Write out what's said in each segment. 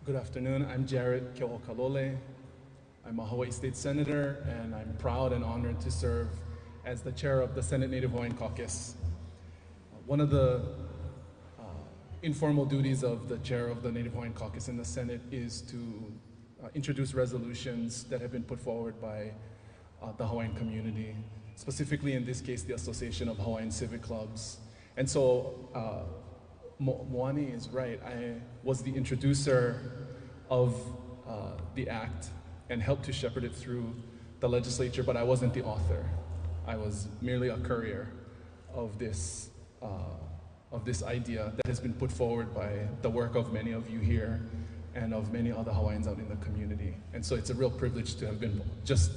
Good afternoon. I'm Jarrett Keohokalole. I'm a Hawaii State Senator, and I'm proud and honored to serve as the chair of the Senate Native Hawaiian Caucus. One of the informal duties of the chair of the Native Hawaiian Caucus in the Senate is to introduce resolutions that have been put forward by the Hawaiian community, specifically in this case, the Association of Hawaiian Civic Clubs. And so Moani is right. I was the introducer of the act and helped to shepherd it through the legislature, but I wasn't the author. I was merely a courier of this idea that has been put forward by the work of many of you here and of many other Hawaiians out in the community. And so it's a real privilege to have been just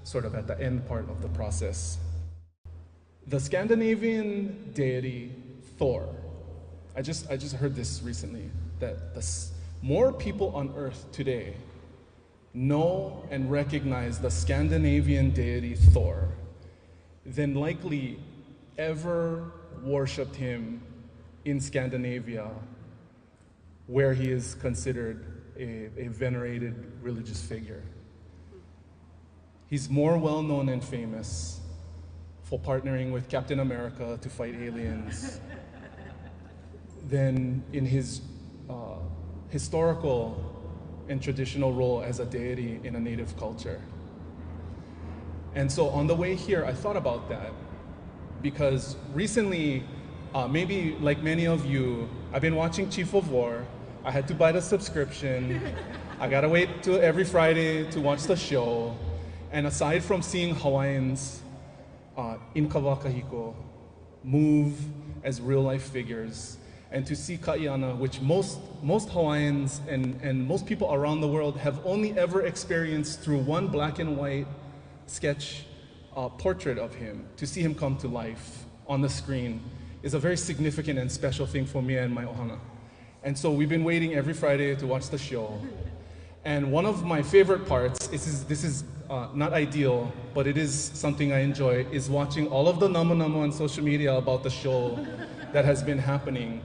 sort of at the end part of the process. The Scandinavian deity Thor, I just heard this recently, that more people on Earth today know and recognize the Scandinavian deity Thor than likely ever worshipped him in Scandinavia, where he is considered a venerated religious figure. He's more well known and famous for partnering with Captain America to fight aliens than in his historical and traditional role as a deity in a native culture. And so on the way here, I thought about that because recently, maybe like many of you, I've been watching Chief of War. I had to buy the subscription. I gotta wait till every Friday to watch the show. And aside from seeing Hawaiians in Kawakahiko move as real life figures, and to see Ka'iana, which most Hawaiians and most people around the world have only ever experienced through one black and white sketch portrait of him, to see him come to life on the screen is a very significant and special thing for me and my ohana. And so we've been waiting every Friday to watch the show. And one of my favorite parts, this is not ideal, but it is something I enjoy, is watching all of the namu on social media about the show that has been happening.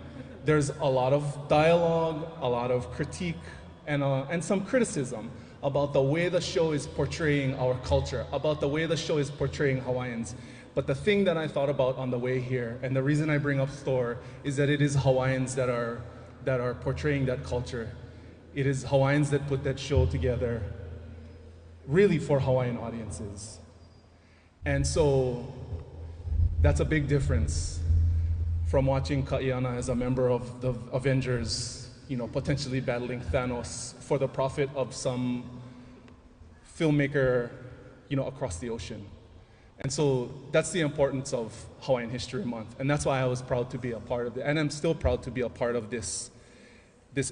There's a lot of dialogue, a lot of critique, and some criticism about the way the show is portraying our culture, about the way the show is portraying Hawaiians. But the thing that I thought about on the way here, and the reason I bring up Thor, is that it is Hawaiians that are portraying that culture. It is Hawaiians that put that show together, really for Hawaiian audiences. And so that's a big difference from watching Ka'iana as a member of the Avengers, potentially battling Thanos for the profit of some filmmaker, across the ocean. And so that's the importance of Hawaiian History Month. And that's why I was proud to be a part of it. And I'm still proud to be a part of this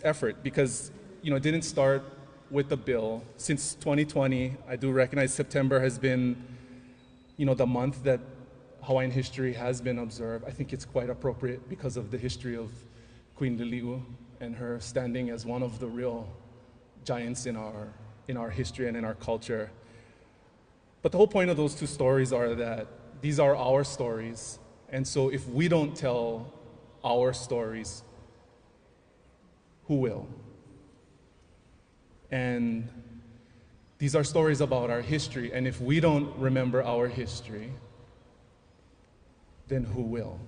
effort because, it didn't start with the bill. Since 2020, I do recognize September has been, the month that Hawaiian history has been observed. I think it's quite appropriate because of the history of Queen Lili'u and her standing as one of the real giants in our history and in our culture. But the whole point of those two stories are that these are our stories. And so if we don't tell our stories, who will? And these are stories about our history. And if we don't remember our history, then who will?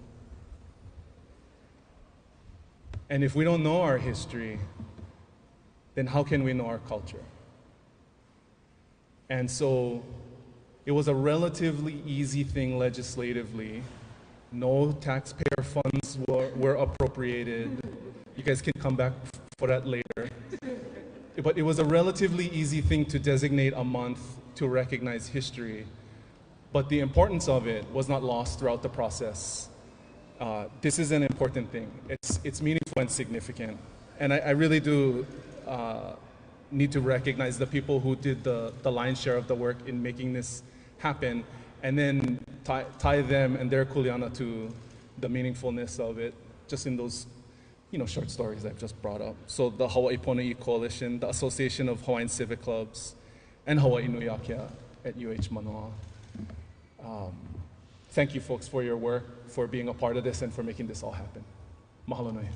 And if we don't know our history, then how can we know our culture? And so it was a relatively easy thing legislatively. No taxpayer funds were appropriated. You guys can come back for that later. But it was a relatively easy thing to designate a month to recognize history. But the importance of it was not lost throughout the process. This is an important thing. It's meaningful and significant. And I really do need to recognize the people who did the lion's share of the work in making this happen, and then tie them and their kuleana to the meaningfulness of it, just in those short stories I've just brought up. So the Hawaii Pona'i Coalition, the Association of Hawaiian Civic Clubs, and Hawaii Nui Akea at UH Manoa. Thank you folks for your work, for being a part of this, and for making this all happen. Mahalo nui.